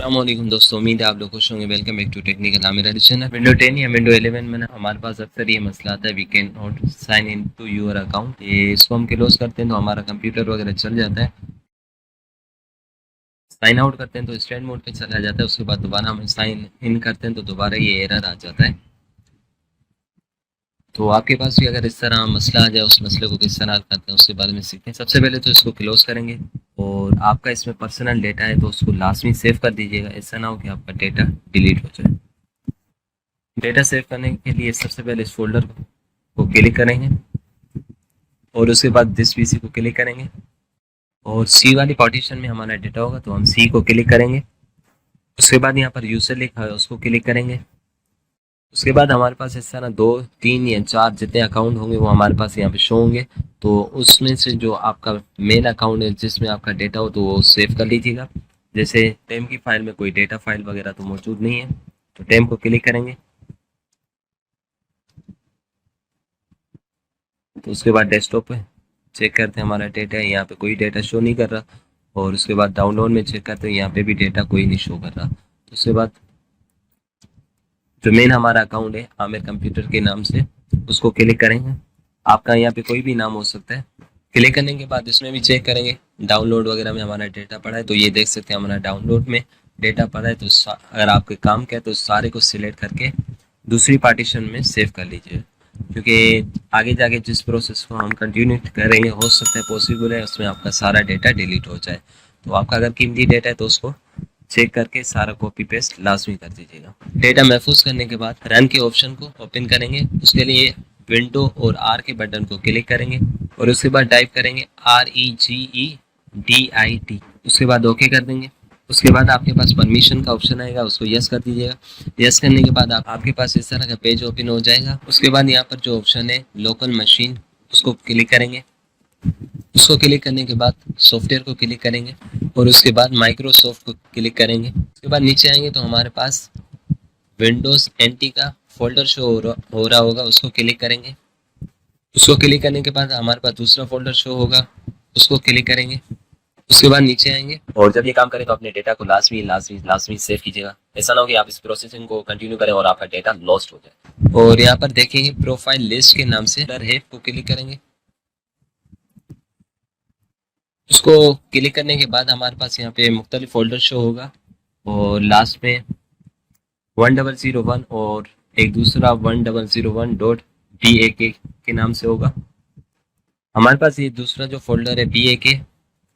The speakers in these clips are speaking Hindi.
अस्सलाम वालेकुम दोस्तों, उम्मीद है आप लोग खुश होंगे। Welcome back to technical Aamir Ali channel. Window 10 या विंडो 11 में ना हमारे पास अक्सर ये मसला आता है, we can not sign in to your account. ये इसको हम क्लोज करते हैं तो हमारा कंप्यूटर वगैरह चल जाता है, साइन आउट करते हैं तो स्टैंड मोड पे चला जाता है। उसके बाद दोबारा हम साइन इन करते हैं तो दोबारा ये एरर आ जाता है। तो आपके पास भी अगर इस तरह मसला आ जाए, उस मसले को किस तरह हल करते हैं उसके बारे में सीखते हैं। सबसे पहले तो इसको क्लोज करेंगे और आपका इसमें पर्सनल डेटा है तो उसको लाजमी सेव कर दीजिएगा। ऐसा ना हो कि आपका डेटा डिलीट हो जाए। डेटा सेव करने के लिए सबसे पहले इस फोल्डर को क्लिक करेंगे और उसके बाद दिस पीसी को क्लिक करेंगे और सी वाली पार्टीशन में हमारा डेटा होगा तो हम सी को क्लिक करेंगे। उसके बाद यहाँ पर यूजर लिखा है उसको क्लिक करेंगे। उसके बाद हमारे पास इस तरह 2, 3 या 4 जितने अकाउंट होंगे वो हमारे पास यहाँ पे शो होंगे। तो उसमें से जो आपका मेन अकाउंट है जिसमें आपका डेटा हो तो वो सेव कर लीजिएगा। जैसे टेम की फाइल में कोई डेटा फाइल वगैरह तो मौजूद नहीं है तो टेम को क्लिक करेंगे। तो उसके बाद डेस्कटॉप पे चेक करते हैं हमारा डेटा है, यहाँ पे कोई डेटा शो नहीं कर रहा। और उसके बाद डाउनलोड में चेक करते हैं, यहाँ पे भी डेटा कोई नहीं शो कर रहा। तो उसके बाद जो मेन हमारा अकाउंट है आमिर कंप्यूटर के नाम से उसको क्लिक करेंगे। आपका यहाँ पे कोई भी नाम हो सकता है। क्लिक करने के बाद इसमें भी चेक करेंगे डाउनलोड वगैरह में हमारा डेटा पड़ा है तो ये देख सकते हैं हमारा डाउनलोड में डेटा पड़ा है। तो अगर आपके काम का है तो सारे को सिलेक्ट करके दूसरी पार्टीशन में सेव कर लीजिए, क्योंकि आगे जाके जिस प्रोसेस को हम कंटिन्यू करेंगे हो सकता है पॉसिबल है उसमें आपका सारा डेटा डिलीट हो जाए। तो आपका अगर कीमती डेटा है तो उसको चेक करके सारा कॉपी पेस्ट लाजमी कर दीजिएगा। डेटा महफूज करने के बाद रन के ऑप्शन को ओपन करेंगे। उसके लिए विंडो और आर के बटन को क्लिक करेंगे और उसके बाद टाइप करेंगे REGEDIT। उसके बाद ओके कर देंगे। उसके बाद आपके पास परमिशन का ऑप्शन आएगा, उसको यस कर दीजिएगा। यस करने के बाद आपके पास इस तरह का पेज ओपन हो जाएगा। उसके बाद यहाँ पर जो ऑप्शन है लोकल मशीन उसको क्लिक करेंगे। उसको क्लिक करने के बाद सॉफ्टवेयर को क्लिक करेंगे और उसके बाद माइक्रोसॉफ्ट को क्लिक करेंगे। उसके बाद नीचे आएंगे तो हमारे पास विंडोज NT का फोल्डर शो हो रहा होगा, उसको क्लिक करेंगे। उसको क्लिक करने के बाद हमारे पास दूसरा फोल्डर शो होगा, उसको क्लिक करेंगे। उसके बाद नीचे आएंगे और जब ये काम करें तो अपने डेटा को लाजमी सेव कीजिएगा। ऐसा ना हो कि आप इस प्रोसेसिंग को कंटिन्यू करें और आपका डेटा लॉस्ट हो जाए। और यहाँ पर देखेंगे प्रोफाइल लिस्ट के नाम से है को क्लिक करेंगे। उसको क्लिक करने के बाद हमारे पास यहाँ पे मुख्तलिफ फोल्डर शो होगा और लास्ट में 1001 और एक दूसरा 1001.BAK के नाम से होगा। हमारे पास ये दूसरा जो फोल्डर है BAK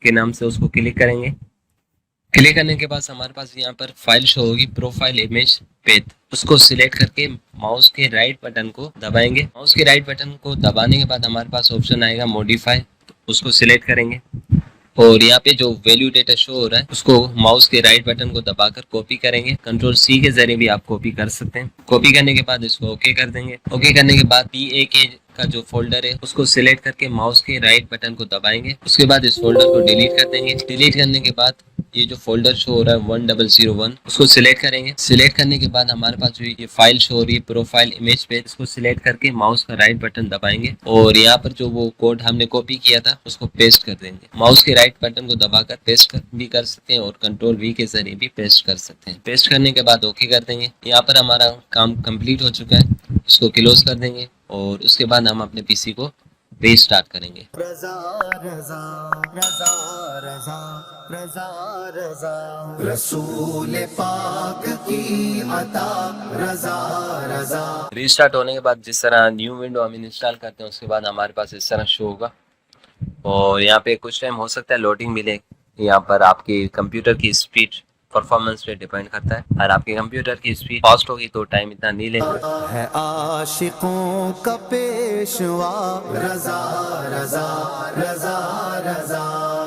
के नाम से, उसको क्लिक करेंगे। क्लिक करने के बाद हमारे पास यहाँ पर फाइल शो होगी प्रोफाइल इमेज पेथ। उसको सिलेक्ट करके माउस के राइट बटन को दबाएंगे। माउस के राइट बटन को दबाने के बाद हमारे पास ऑप्शन आएगा मॉडिफाई, तो उसको सिलेक्ट करेंगे और यहाँ पे जो वैल्यू डेटा शो हो रहा है उसको माउस के राइट बटन को दबाकर कॉपी करेंगे। कंट्रोल C के जरिए भी आप कॉपी कर सकते हैं। कॉपी करने के बाद इसको ओके कर देंगे। ओके करने के बाद BAK का जो फोल्डर है उसको सिलेक्ट करके माउस के राइट बटन को दबाएंगे। उसके बाद इस फोल्डर को डिलीट कर देंगे। डिलीट करने के बाद ये जो फोल्डर शो हो रहा है 1001 उसको सिलेक्ट करेंगे। सिलेक्ट करने के बाद हमारे पास जो ये फाइल शो हो रही है प्रोफाइल इमेज पे, इसको सिलेक्ट करके माउस का राइट बटन दबाएंगे और यहाँ पर जो वो कोड हमने कॉपी किया था उसको पेस्ट कर देंगे। माउस के राइट बटन को दबाकर पेस्ट भी कर सकते हैं और कंट्रोल V के जरिए भी पेस्ट कर सकते हैं। पेस्ट करने के बाद ओके कर देंगे। यहाँ पर हमारा काम कंप्लीट हो चुका है। इसको क्लोज कर देंगे और उसके बाद हम अपने PC को रीस्टार्ट करेंगे। रज़ा रज़ा रज़ा रज़ा रज़ा रज़ा रसूल पाक की अता रज़ा रज़ा। रीस्टार्ट होने के बाद जिस तरह न्यू विंडो हम इंस्टॉल करते हैं उसके बाद हमारे पास इस तरह शो होगा और यहाँ पे कुछ टाइम हो सकता है लोडिंग मिले। यहाँ पर आपके कंप्यूटर की स्पीड परफॉर्मेंस पे डिपेंड करता है। अगर आपके कंप्यूटर की स्पीड फास्ट होगी तो टाइम इतना नहीं लेगा। है आशिकों का पेशवा रज़ा रज़ा रज़ा रज़ा।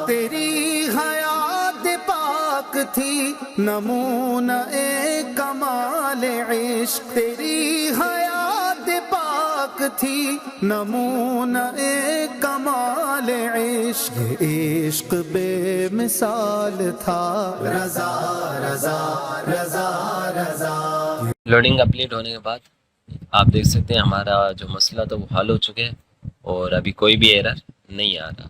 तेरी हयात पाक थी नमूना ए कमाल इश्क। तेरी हयात पाक थी नमूना ए कमाल इश्क। इश्क बेमिसाल था रज़ा रज़ा रज़ा रज़ा। लोडिंग कंप्लीट होने के बाद आप देख सकते हैं हमारा जो मसला था वो हल हो चुके हैं और अभी कोई भी एरर नहीं आ रहा।